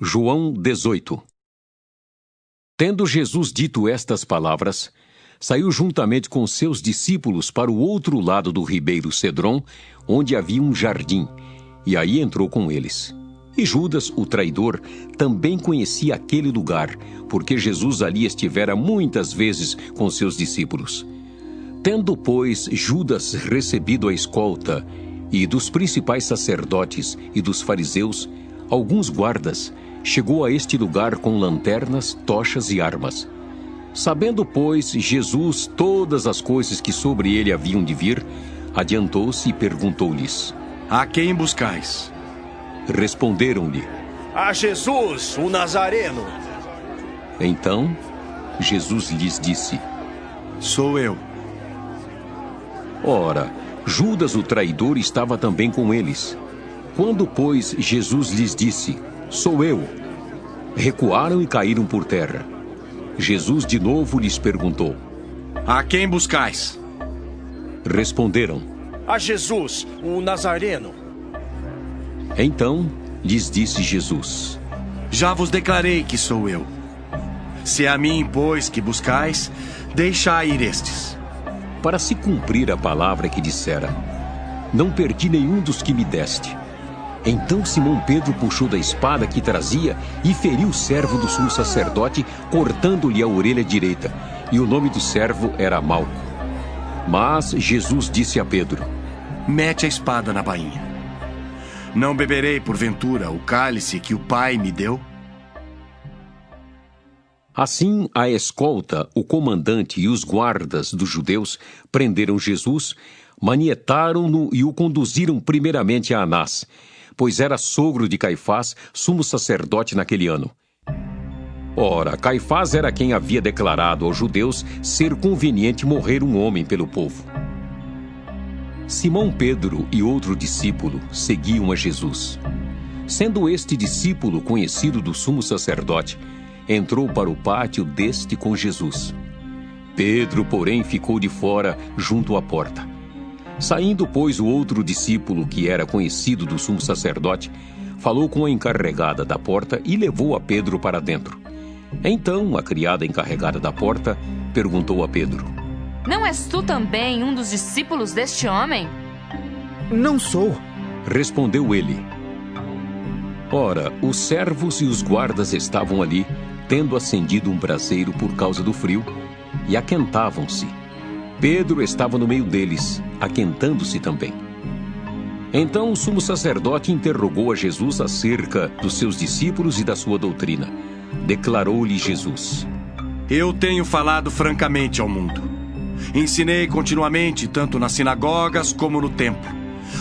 João 18. Tendo Jesus dito estas palavras, saiu juntamente com seus discípulos para o outro lado do ribeiro Cedron, onde havia um jardim, e aí entrou com eles. E Judas, o traidor, também conhecia aquele lugar, porque Jesus ali estivera muitas vezes com seus discípulos. Tendo, pois, Judas recebido a escolta, e dos principais sacerdotes e dos fariseus, alguns guardas, chegou a este lugar com lanternas, tochas e armas. Sabendo, pois, Jesus todas as coisas que sobre ele haviam de vir, adiantou-se e perguntou-lhes: A quem buscais? Responderam-lhe: A Jesus, o Nazareno. Então, Jesus lhes disse: Sou eu. Ora, Judas o traidor estava também com eles. Quando, pois, Jesus lhes disse: Sou eu, recuaram e caíram por terra. Jesus de novo lhes perguntou: A quem buscais? Responderam: A Jesus, o Nazareno. Então lhes disse Jesus: Já vos declarei que sou eu. Se é a mim, pois, que buscais, deixai ir estes. Para se cumprir a palavra que dissera: Não perdi nenhum dos que me deste. Então Simão Pedro puxou da espada que trazia e feriu o servo do sumo sacerdote, cortando-lhe a orelha direita. E o nome do servo era Malco. Mas Jesus disse a Pedro: Mete a espada na bainha. Não beberei, porventura, o cálice que o Pai me deu? Assim, a escolta, o comandante e os guardas dos judeus prenderam Jesus, manietaram-no e o conduziram primeiramente a Anás, pois era sogro de Caifás, sumo sacerdote naquele ano. Ora, Caifás era quem havia declarado aos judeus ser conveniente morrer um homem pelo povo. Simão Pedro e outro discípulo seguiam a Jesus. Sendo este discípulo conhecido do sumo sacerdote, entrou para o pátio deste com Jesus. Pedro, porém, ficou de fora, junto à porta. Saindo, pois, o outro discípulo, que era conhecido do sumo sacerdote, falou com a encarregada da porta e levou a Pedro para dentro. Então, a criada encarregada da porta perguntou a Pedro: Não és tu também um dos discípulos deste homem? Não sou. Respondeu ele. Ora, os servos e os guardas estavam ali, tendo acendido um braseiro por causa do frio, e aquentavam-se. Pedro estava no meio deles, aquentando-se também. Então o sumo sacerdote interrogou a Jesus acerca dos seus discípulos e da sua doutrina. Declarou-lhe Jesus: Eu tenho falado francamente ao mundo. Ensinei continuamente, tanto nas sinagogas como no templo,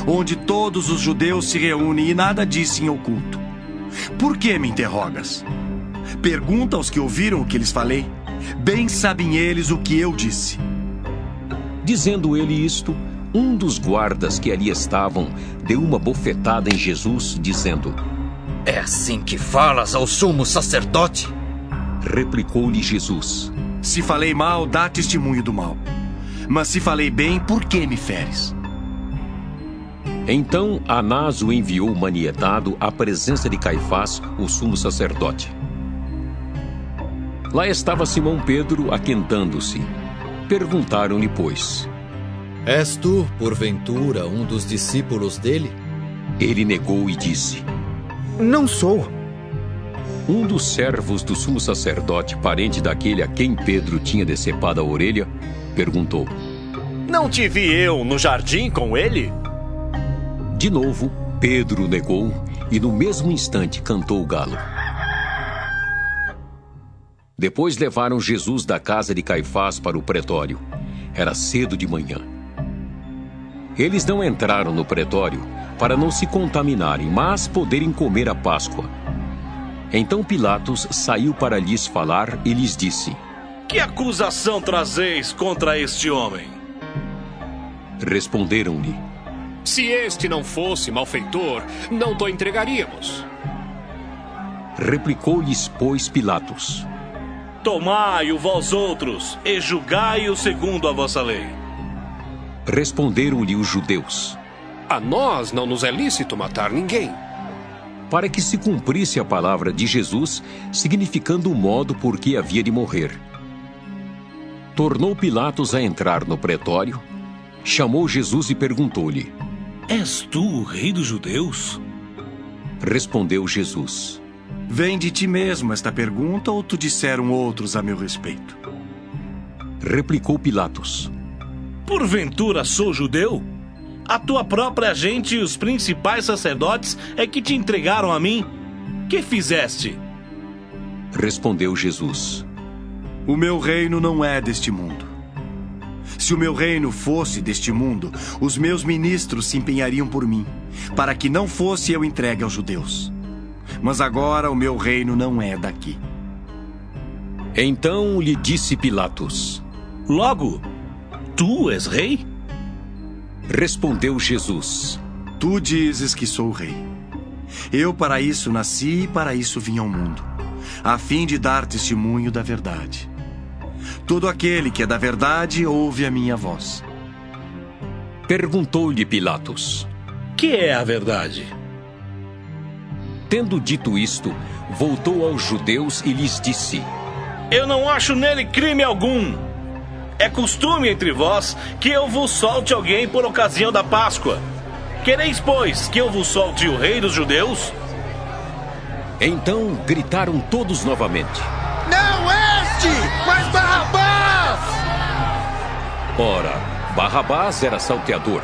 onde todos os judeus se reúnem, e nada disse em oculto. Por que me interrogas? Pergunta aos que ouviram o que lhes falei. Bem sabem eles o que eu disse. Dizendo ele isto, um dos guardas que ali estavam deu uma bofetada em Jesus, dizendo: É assim que falas ao sumo sacerdote? Replicou-lhe Jesus: Se falei mal, dá testemunho do mal. Mas se falei bem, por que me feres? Então Anás o enviou manietado à presença de Caifás, o sumo sacerdote. Lá estava Simão Pedro aquentando-se. Perguntaram-lhe, pois: És tu, porventura, um dos discípulos dele? Ele negou e disse: Não sou. Um dos servos do sumo sacerdote, parente daquele a quem Pedro tinha decepado a orelha, perguntou: Não te vi eu no jardim com ele? De novo, Pedro negou e no mesmo instante cantou o galo. Depois levaram Jesus da casa de Caifás para o pretório. Era cedo de manhã. Eles não entraram no pretório para não se contaminarem, mas poderem comer a Páscoa. Então Pilatos saiu para lhes falar e lhes disse: Que acusação trazeis contra este homem? Responderam-lhe: Se este não fosse malfeitor, não te entregaríamos. Replicou-lhes, pois, Pilatos: Tomai-o vós outros, e julgai-o segundo a vossa lei. Responderam-lhe os judeus: A nós não nos é lícito matar ninguém. para que se cumprisse a palavra de Jesus, significando o modo por que havia de morrer. Tornou Pilatos a entrar no pretório, chamou Jesus e perguntou-lhe: És tu o rei dos judeus? Respondeu Jesus: Vem de ti mesmo esta pergunta ou tu disseram outros a meu respeito? Replicou Pilatos: Porventura sou judeu? A tua própria gente e os principais sacerdotes é que te entregaram a mim. Que fizeste? Respondeu Jesus: O meu reino não é deste mundo. Se o meu reino fosse deste mundo, os meus ministros se empenhariam por mim, para que não fosse eu entregue aos judeus. Mas agora o meu reino não é daqui. Então lhe disse Pilatos: Logo, tu és rei? Respondeu Jesus: Tu dizes que sou rei. Eu para isso nasci e para isso vim ao mundo, a fim de dar testemunho da verdade. Todo aquele que é da verdade ouve a minha voz. Perguntou-lhe Pilatos: Que é a verdade? Tendo dito isto, voltou aos judeus e lhes disse: Eu não acho nele crime algum. É costume entre vós que eu vos solte alguém por ocasião da Páscoa. Quereis, pois, que eu vos solte o rei dos judeus? Então gritaram todos novamente: Não este, mas Barrabás! Ora, Barrabás era salteador.